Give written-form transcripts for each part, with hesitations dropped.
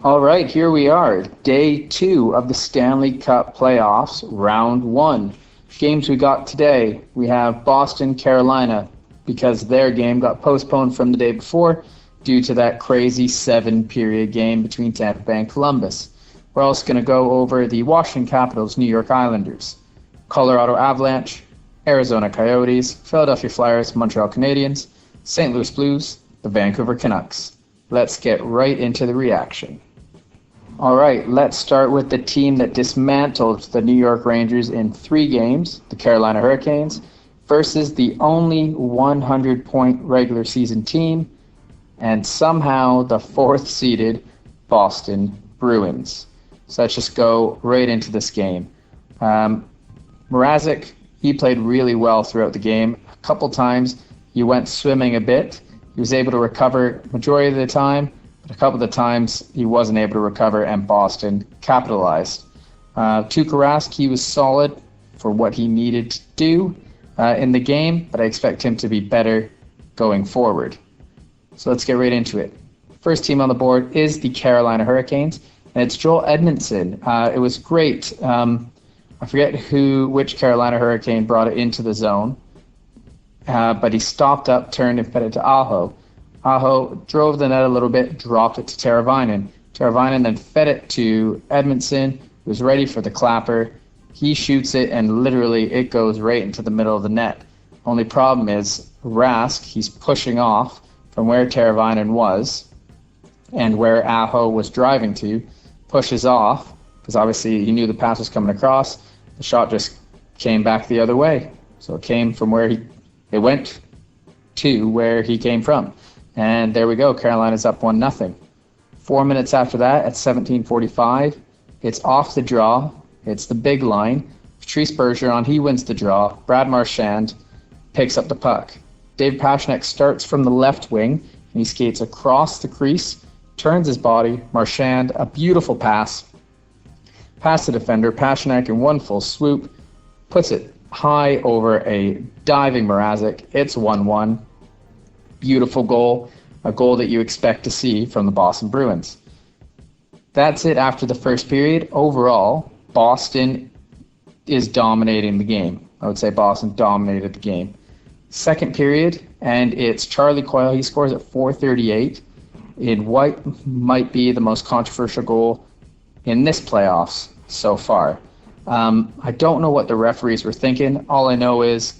All right, here we are, day 2 of the Stanley Cup playoffs, round 1. Games we got today, we have Boston, Carolina, because their game got postponed from the day before due to that crazy 7-period game between Tampa Bay and Columbus. We're also going to go over the Washington Capitals, New York Islanders, Colorado Avalanche, Arizona Coyotes, Philadelphia Flyers, Montreal Canadiens, St. Louis Blues, the Vancouver Canucks. Let's get right into the reaction. All right, let's start with the team that dismantled the New York Rangers in 3 games, the Carolina Hurricanes, versus the only 100-point regular season team, and somehow the 4th-seeded Boston Bruins. So let's just go right into this game. Mrazek, he played really well throughout the game. A couple times he went swimming a bit. He was able to recover majority of the time, but a couple of the times he wasn't able to recover, and Boston capitalized. Tuukka Rask, he was solid for what he needed to do in the game, but I expect him to be better going forward. So let's get right into it. First team on the board is the Carolina Hurricanes, and it's Joel Edmondson. It was great. I forget which Carolina Hurricane brought it into the zone, but he stopped up, turned, and fed it to Aho. Aho drove the net a little bit, dropped it to Teravainen. Teravainen then fed it to Edmondson, who was ready for the clapper. He shoots it, and literally it goes right into the middle of the net. Only problem is Rask, he's pushing off from where Teravainen was and where Aho was driving to, pushes off, because obviously he knew the pass was coming across. The shot just came back the other way. So it came from where it went to where he came from. And there we go, Carolina's up 1-0. 4 minutes after that, at 17:45, it's off the draw. It's the big line. Patrice Bergeron, he wins the draw. Brad Marchand picks up the puck. David Pastrnak starts from the left wing, and he skates across the crease, turns his body. Marchand, a beautiful pass. Past the defender, Pastrnak in one full swoop, puts it high over a diving Mrazek. It's 1-1. Beautiful goal, a goal that you expect to see from the Boston Bruins. That's it after the first period. Overall, Boston is dominating the game. I would say Boston dominated the game. Second period, and it's Charlie Coyle. He scores at 4:38 in what might be the most controversial goal in this playoffs so far. I don't know what the referees were thinking. All I know is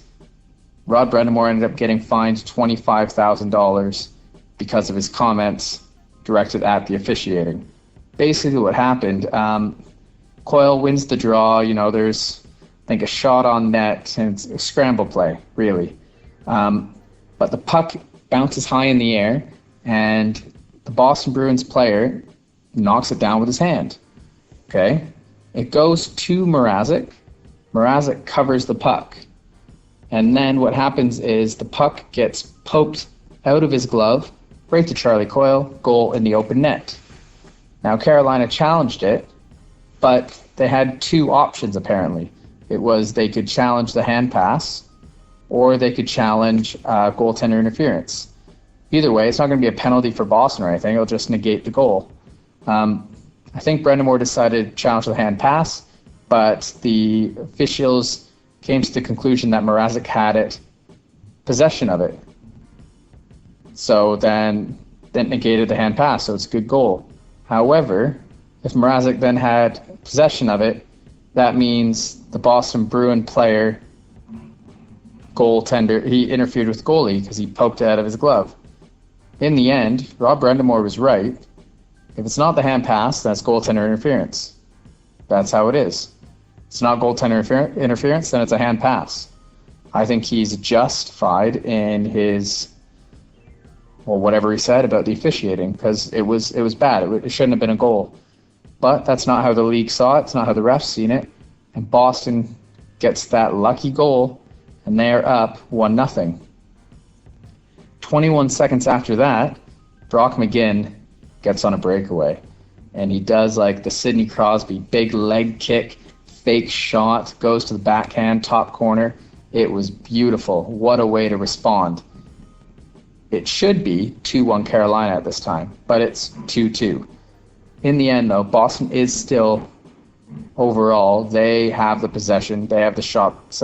Rod Brind'Amour ended up getting fined $25,000 because of his comments directed at the officiating. Basically what happened, Coyle wins the draw. There's, I think, a shot on net, and it's a scramble play, really. But the puck bounces high in the air, and the Boston Bruins player knocks it down with his hand. Okay? It goes to Mrazek. Mrazek covers the puck. And then what happens is the puck gets poked out of his glove, right to Charlie Coyle, goal in the open net. Now, Carolina challenged it, but they had 2 options, apparently. It was they could challenge the hand pass, or they could challenge goaltender interference. Either way, it's not going to be a penalty for Boston or anything. It'll just negate the goal. I think Brind'Amour decided to challenge the hand pass, but the officials came to the conclusion that Mrazek had possession of it. So then that negated the hand pass, so it's a good goal. However, if Mrazek then had possession of it, that means the Boston Bruin player, goaltender, he interfered with goalie because he poked it out of his glove. In the end, Rob Brind'Amour was right. If it's not the hand pass, that's goaltender interference. That's how it is. It's not goaltender interference, then it's a hand pass. I think he's justified in his, whatever he said about the officiating, because it was bad. It shouldn't have been a goal. But that's not how the league saw it. It's not how the refs seen it. And Boston gets that lucky goal, and they're up 1-0. 21 seconds after that, Brock McGinn gets on a breakaway. And he does like the Sidney Crosby big leg kick, fake shot, goes to the backhand, top corner. It was beautiful. What a way to respond. It should be 2-1 Carolina at this time, but it's 2-2. In the end, though, Boston is still, overall, they have the possession. They have the shots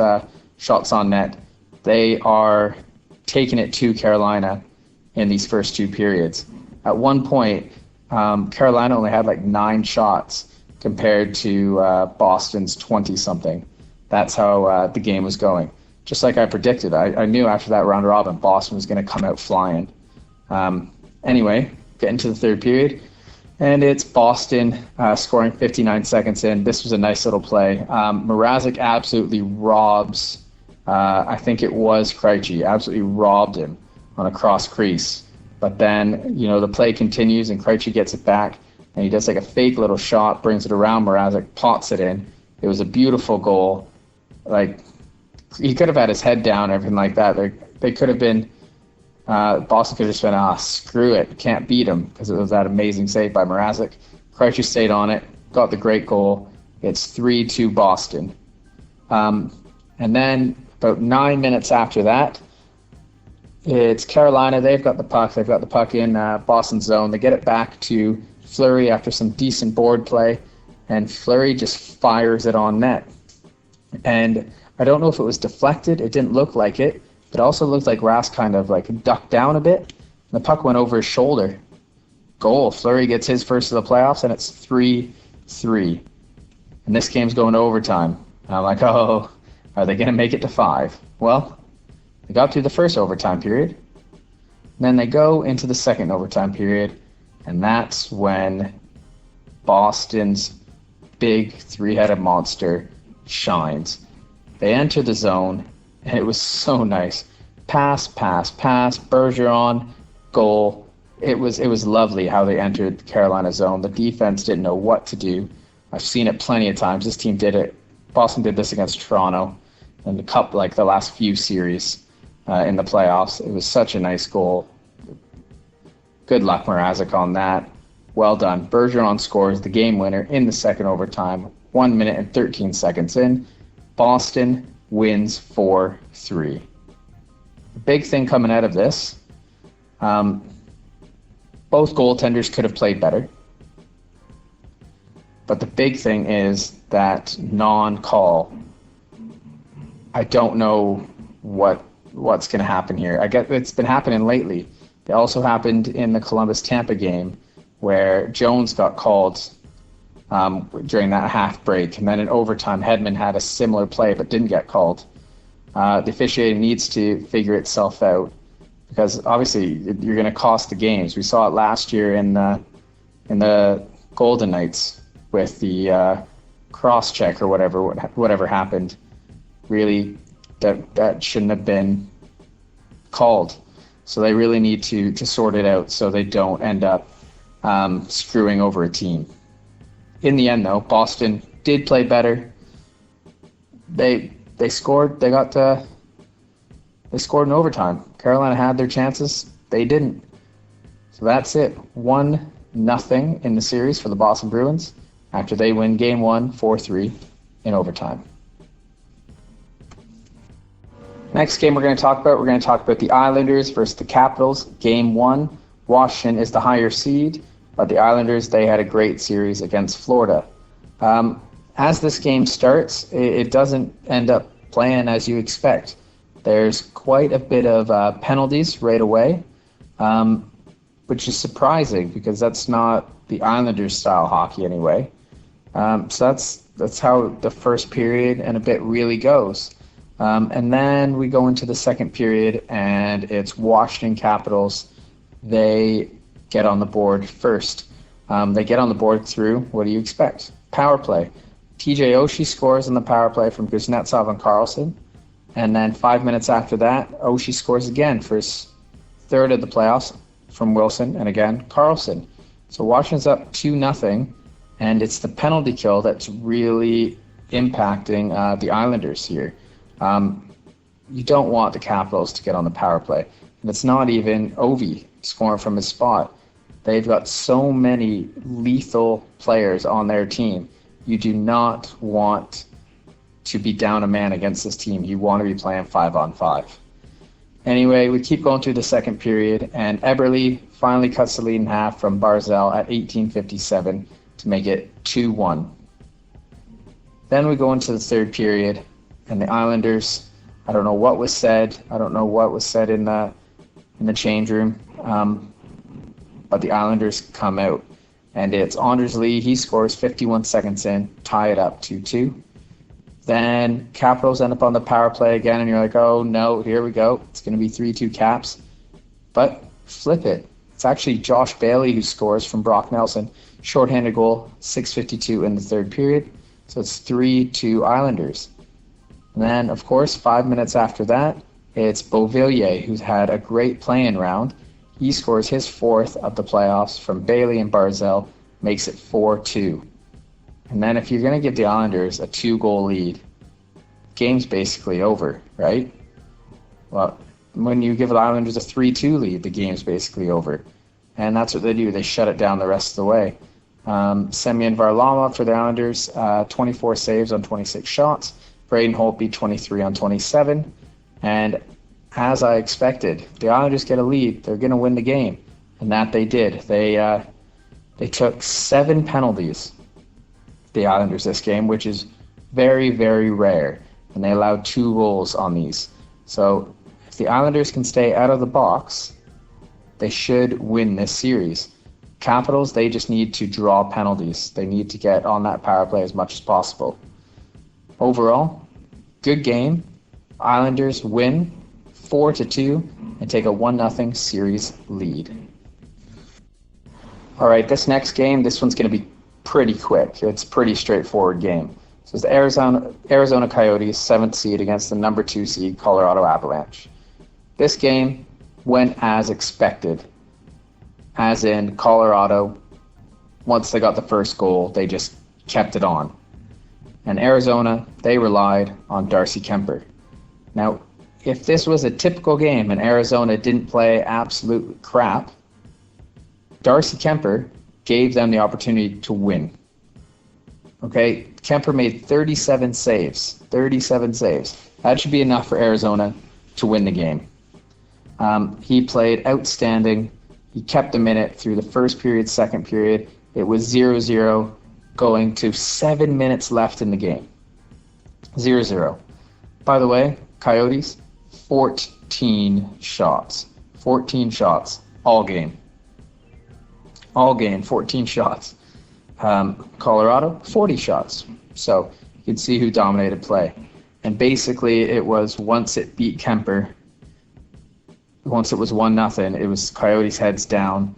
on net. They are taking it to Carolina in these first two periods. At one point, Carolina only had like 9 shots compared to Boston's 20-something. That's how the game was going. Just like I predicted, I knew after that round robin, Boston was going to come out flying. Anyway, getting to the third period, and it's Boston scoring 59 seconds in. This was a nice little play. Mrazek absolutely robs, I think it was Krejci, absolutely robbed him on a cross crease. But then, the play continues, and Krejci gets it back, and he does like a fake little shot, brings it around Mrazek, pots it in. It was a beautiful goal. Like, he could have had his head down, everything like that. They could have been, Boston could have just been, screw it, can't beat him, because it was that amazing save by Mrazek. Krejci stayed on it, got the great goal. It's 3-2 Boston. And then about 9 minutes after that, it's Carolina. They've got the puck. They've got the puck in Boston's zone. They get it back to Fleury after some decent board play, and Fleury just fires it on net. And I don't know if it was deflected. It didn't look like it, but it also looked like Rask kind of like ducked down a bit. The puck went over his shoulder. Goal. Fleury gets his first of the playoffs, and it's 3-3. And this game's going to overtime. And I'm like, are they going to make it to 5? Well, they got through the first overtime period. Then they go into the second overtime period, and that's when Boston's big 3-headed monster shines. They enter the zone, and it was so nice. Pass, Bergeron, goal. It was lovely how they entered the Carolina zone. The defense didn't know what to do. I've seen it plenty of times. This team did it. Boston did this against Toronto in the last few series in the playoffs. It was such a nice goal. Good luck, Mrazek, on that. Well done. Bergeron scores the game winner in the second overtime, 1 minute and 13 seconds in. Boston wins 4-3. The big thing coming out of this, both goaltenders could have played better. But the big thing is that non-call. I don't know what's going to happen here. I get it's been happening lately. It also happened in the Columbus-Tampa game where Jones got called during that half break, and then in overtime, Hedman had a similar play but didn't get called. The officiating needs to figure itself out because obviously you're going to cost the games. We saw it last year in the Golden Knights with the cross-check or whatever happened. Really, that shouldn't have been called. So they really need to sort it out so they don't end up screwing over a team. In the end, though, Boston did play better. They scored. They scored in overtime. Carolina had their chances. They didn't. So that's it. 1-0 in the series for the Boston Bruins after they win Game 1, 4-3 in overtime. Next game we're going to talk about the Islanders versus the Capitals. Game 1, Washington is the higher seed, but the Islanders, they had a great series against Florida. As this game starts, it doesn't end up playing as you expect. There's quite a bit of penalties right away, which is surprising because that's not the Islanders style hockey anyway. So that's how the first period and a bit really goes. And then we go into the second period, and it's Washington Capitals. They get on the board first. They get on the board through, what do you expect? Power play. TJ Oshie scores on the power play from Kuznetsov and Karlsson. And then 5 minutes after that, Oshie scores again for his third of the playoffs from Wilson, and again, Karlsson. So Washington's up 2-0, and it's the penalty kill that's really impacting the Islanders here. You don't want the Capitals to get on the power play. And it's not even Ovi scoring from his spot. They've got so many lethal players on their team. You do not want to be down a man against this team. You want to be playing 5-on-5. Anyway, we keep going through the second period, and Eberle finally cuts the lead in half from Barzal at 18:57 to make it 2-1. Then we go into the third period, and the Islanders, I don't know what was said. I don't know what was said in the change room, but the Islanders come out, and it's Anders Lee. He scores 51 seconds in, tie it up 2-2. Then Capitals end up on the power play again, and you're like, oh no, here we go. It's going to be 3-2 Caps. But flip it. It's actually Josh Bailey who scores from Brock Nelson. Shorthanded goal, 6:52 in the third period. So it's 3-2 Islanders. And then, of course, 5 minutes after that, it's Beauvillier, who's had a great play-in round. He scores his fourth of the playoffs from Bailey and Barzal, makes it 4-2. And then if you're going to give the Islanders a 2-goal lead, game's basically over, right? Well, when you give the Islanders a 3-2 lead, the game's basically over. And that's what they do. They shut it down the rest of the way. Semyon Varlamov for the Islanders, 24 saves on 26 shots. Braden Holtby, 23 on 27. And as I expected, the Islanders get a lead. They're going to win the game. And that they did. They took 7 penalties, the Islanders, this game, which is very, very rare. And they allowed 2 goals on these. So if the Islanders can stay out of the box, they should win this series. Capitals, they just need to draw penalties. They need to get on that power play as much as possible. Overall, good game. Islanders win 4-2 and take a 1-0 series lead. All right, this next game, this one's going to be pretty quick. It's a pretty straightforward game. So it's the Arizona Coyotes, 7th seed against the number 2 seed Colorado Avalanche. This game went as expected. As in Colorado, once they got the first goal, they just kept it on. And Arizona, they relied on Darcy Kuemper. Now, if this was a typical game and Arizona didn't play absolute crap, Darcy Kuemper gave them the opportunity to win. Okay, Kuemper made 37 saves. 37 saves. That should be enough for Arizona to win the game. He played outstanding. He kept them in it through the first period, second period. It was 0-0 going to 7 minutes left in the game. 0-0. By the way, Coyotes, 14 shots. 14 shots all game. All game, 14 shots. Colorado, 40 shots. So you can see who dominated play. And basically it was once it beat Kuemper, once it was 1-0, it was Coyotes heads down.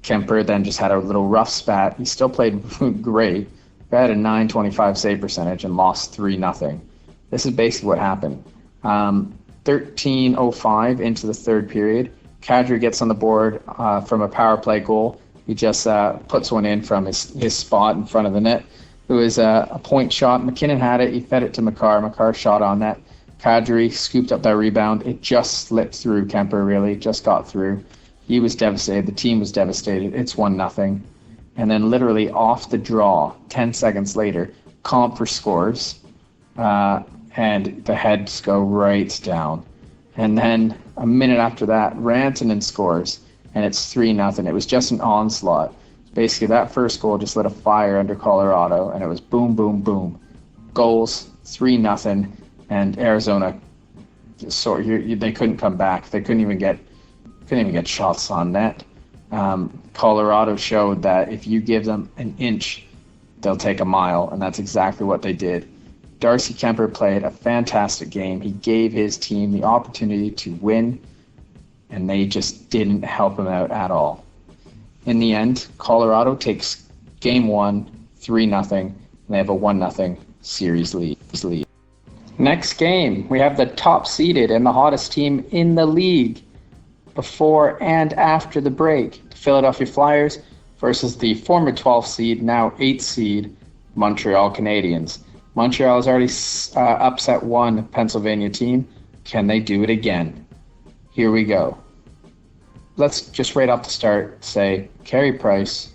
Kuemper then just had a little rough spat. He still played great. He had a .925 save percentage and lost 3-0. This is basically what happened. 13:05 into the third period. Kadri gets on the board from a power play goal. He just puts one in from his spot in front of the net. It was a point shot. McKinnon had it. He fed it to Makar. Makar shot on net. Kadri scooped up that rebound. It just slipped through Kuemper, really. Just got through. He was devastated. The team was devastated. It's 1-0. And then literally off the draw, 10 seconds later, Compher scores. And the heads go right down. And then a minute after that, Rantanen scores, and it's 3-0. It was just an onslaught. Basically, that first goal just lit a fire under Colorado, and it was boom, boom, boom. Goals, 3-0, and Arizona, they couldn't come back. They couldn't even get shots on net. Colorado showed that if you give them an inch, they'll take a mile, and that's exactly what they did. Darcy Kuemper played a fantastic game. He gave his team the opportunity to win, and they just didn't help him out at all. In the end, Colorado takes Game 1, 3-0, and they have a 1-0 series lead. Next game, we have the top seeded and the hottest team in the league before and after the break, the Philadelphia Flyers versus the former 12th seed, now 8th seed, Montreal Canadiens. Montreal has already upset one Pennsylvania team. Can they do it again? Here we go. Let's just right off the start say Carey Price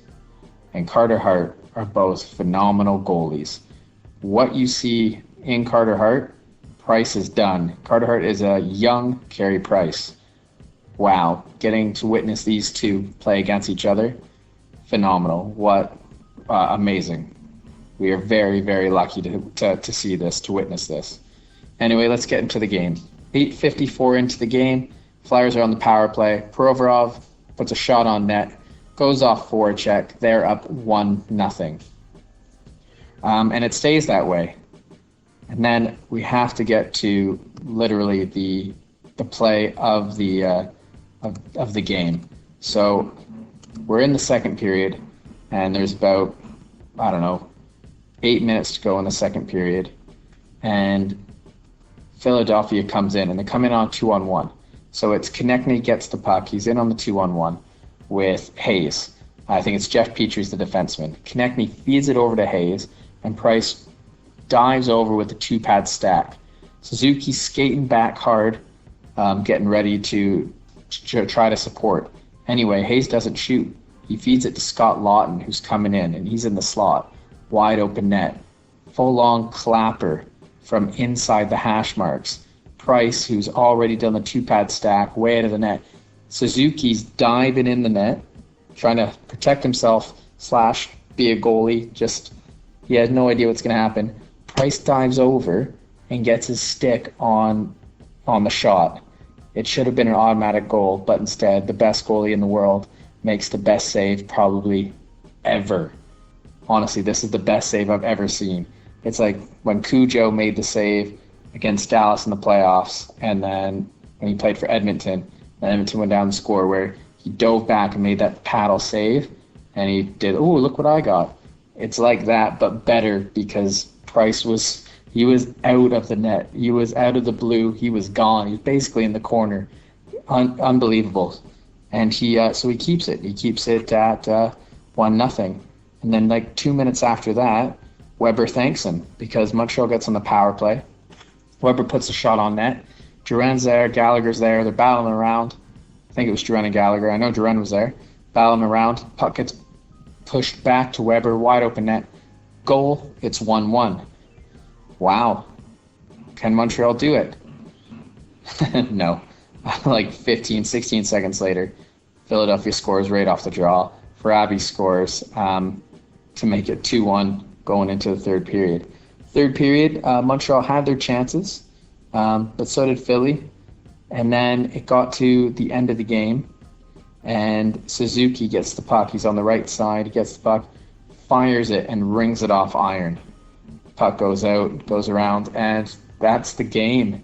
and Carter Hart are both phenomenal goalies. What you see in Carter Hart Price is done. Carter Hart is a young Carey Price. Wow, getting to witness these two play against each other, phenomenal. What amazing. We are very, very lucky to see this, to witness this. Anyway, let's get into the game. 8:54 into the game. Flyers are on the power play. Provorov puts a shot on net, goes off forecheck. They're up 1-0. And it stays that way. And then we have to get to literally the play of the game. So we're in the second period, and there's about, 8 minutes to go in the second period. And Philadelphia comes in, and they come in on 2-on-1. So it's Konechny gets the puck. He's in on the 2-on-1 with Hayes. I think it's Jeff Petry's the defenseman. Konechny feeds it over to Hayes, and Price dives over with the two-pad stack. Suzuki's skating back hard, getting ready to try to support. Anyway, Hayes doesn't shoot. He feeds it to Scott Lawton, who's coming in, and he's in the slot. Wide open net. Full-on clapper from inside the hash marks. Price, who's already done the two-pad stack, way out of the net. Suzuki's diving in the net, trying to protect himself / be a goalie. He has no idea what's going to happen. Price dives over and gets his stick on the shot. It should have been an automatic goal, but instead, the best goalie in the world makes the best save probably ever. Honestly, this is the best save I've ever seen. It's like when Cujo made the save against Dallas in the playoffs, and then when he played for Edmonton, and Edmonton went down the score, where he dove back and made that paddle save, and he did, oh, look what I got. It's like that, but better, because Price was out of the net. He was out of the blue. He was gone. He was basically in the corner. Unbelievable. And so he keeps it. He keeps it at 1-0. And then like 2 minutes after that, Weber thanks him because Montreal gets on the power play. Weber puts a shot on net. Duran's there. Gallagher's there. They're battling around. I think it was Duran and Gallagher. I know Duran was there. Battling around. Puck gets pushed back to Weber. Wide open net. Goal. It's 1-1. Wow. Can Montreal do it? No. Like 15, 16 seconds later, Philadelphia scores right off the draw. Farabee scores to make it 2-1 going into the third period. Third period, Montreal had their chances, but so did Philly. And then it got to the end of the game, and Suzuki gets the puck. He's on the right side. He gets the puck, fires it, and rings it off iron. Puck goes out, goes around, and that's the game.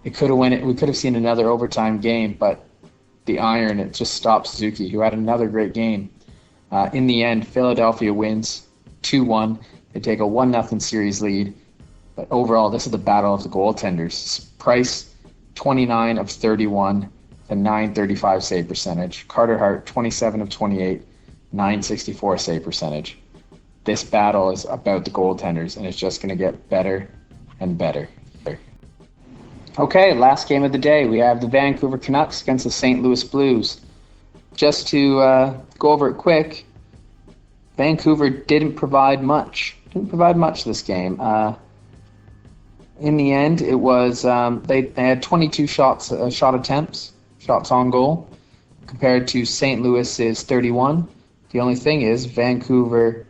It could have went. We could have seen another overtime game, but the iron, it just stopped Suzuki, who had another great game. In the end, Philadelphia wins 2-1. They take a 1-0 series lead. But overall, this is the battle of the goaltenders. Price, 29 of 31, a .935 save percentage. Carter Hart, 27 of 28, .964 save percentage. This battle is about the goaltenders, and it's just going to get better and better. Okay, last game of the day. We have the Vancouver Canucks against the St. Louis Blues. Just to go over it quick, Vancouver didn't provide much. This game. In the end, it was they had 22 shot attempts, shots on goal, compared to St. Louis's 31. The only thing is, Vancouver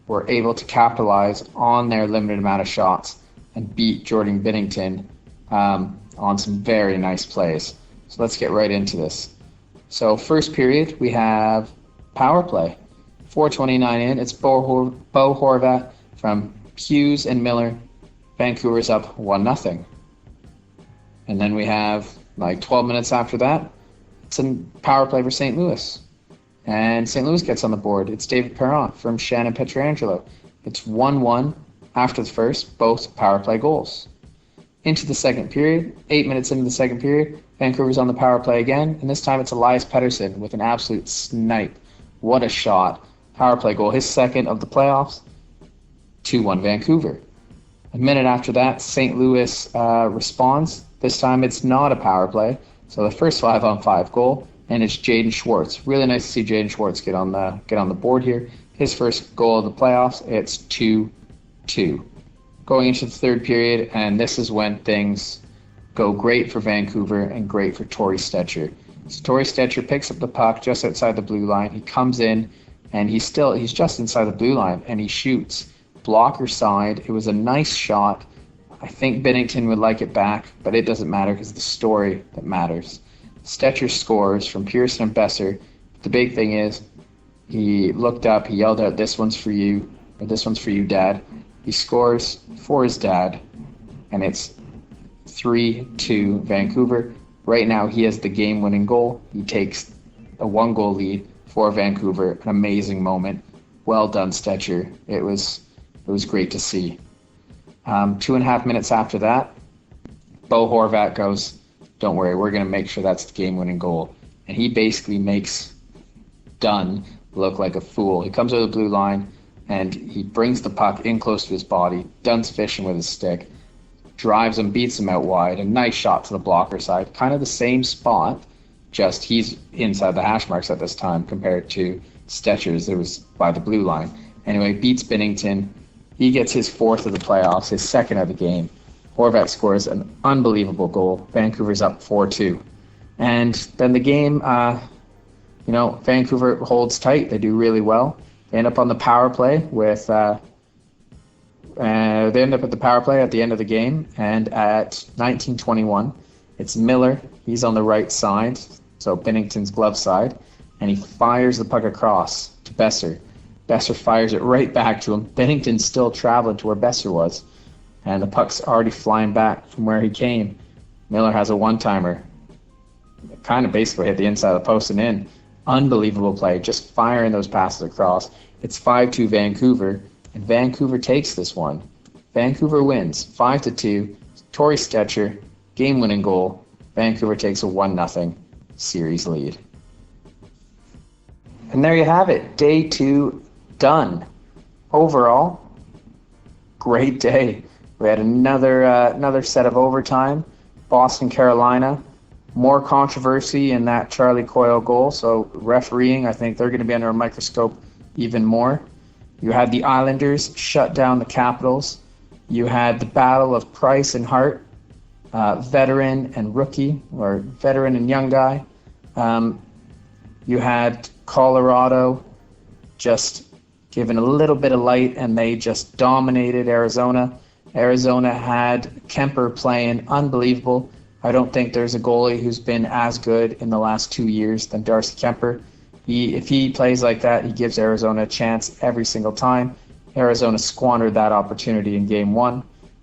were able to capitalize on their limited amount of shots and beat Jordan Binnington on some very nice plays. So let's get right into this. So first period, we have power play. 4:29 in, it's Bo Horvat from Hughes and Miller. Vancouver's up 1-0. And then we have like 12 minutes after that, it's a power play for St. Louis. And St. Louis gets on the board. It's David Perron from Shannon Pietrangelo. It's 1-1 after the first, both power play goals. Into the second period, 8 minutes into the second period, Vancouver's on the power play again, and this time it's Elias Pettersson with an absolute snipe. What a shot. Power play goal, his second of the playoffs. 2-1 Vancouver. A minute after that, St. Louis responds. This time it's not a power play, so the first 5-on-5 goal, and it's Jaden Schwartz. Really nice to see Jaden Schwartz get on the board here. His first goal of the playoffs. It's 2-2. going into the third period, and this is when things go great for Vancouver and great for Torrey Stetcher. So Torrey Stetcher picks up the puck just outside the blue line. He comes in, and he's just inside the blue line, and he shoots blocker side. It was a nice shot. I think Binnington would like it back, but it doesn't matter because it's the story that matters. Stetcher scores from Pearson and Besser. The big thing is he looked up, he yelled out, "This one's for you," or "This one's for you, Dad." He scores for his dad, and it's 3-2 Vancouver. Right now, he has the game-winning goal. He takes a one-goal lead for Vancouver. An amazing moment. Well done, Stetcher. It was great to see. 2.5 minutes after that, Bo Horvat goes, "Don't worry, we're going to make sure that's the game-winning goal." And he basically makes Dunn look like a fool. He comes over the blue line, and he brings the puck in close to his body. Dunn's fishing with his stick, drives him, beats him out wide. A nice shot to the blocker side. Kind of the same spot, just he's inside the hash marks at this time compared to Stetcher's. It was by the blue line. Anyway, beats Binnington. He gets his fourth of the playoffs, his second of the game. Horvat scores an unbelievable goal. Vancouver's up 4-2. And then the game, Vancouver holds tight. They do really well. They end up on the power play with they end up at the power play at the end of the game, and at 19:21, it's Miller. He's on the right side, so Binnington's glove side, and he fires the puck across to Besser. Besser fires it right back to him. Binnington's still traveling to where Besser was, and the puck's already flying back from where he came. Miller has a one-timer. Kind of basically hit the inside of the post and in. Unbelievable play, just firing those passes across. It's 5-2 Vancouver, and Vancouver takes this one. Vancouver wins 5-2. Torrey Stetcher, game-winning goal. Vancouver takes a 1-0 series lead. And there you have it. Day 2 done. Overall, great day. We had another set of overtime. Boston, Carolina. More controversy in that Charlie Coyle goal. So refereeing, I think they're going to be under a microscope even more. You had the Islanders shut down the Capitals. You had the battle of Price and Hart, veteran and rookie, or veteran and young guy. You had Colorado just given a little bit of light, and they just dominated Arizona. Arizona had Kemper playing unbelievable. I don't think there's a goalie who's been as good in the last 2 years than Darcy Kemper. If he plays like that, he gives Arizona a chance every single time. Arizona squandered that opportunity in Game 1.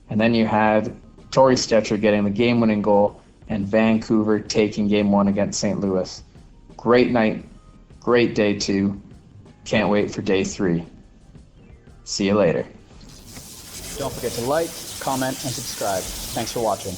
And then you had Torrey Stetcher getting the game-winning goal and Vancouver taking Game 1 against St. Louis. Great night. Great Day 2. Can't wait for Day 3. See you later. Don't forget to like, comment, and subscribe. Thanks for watching.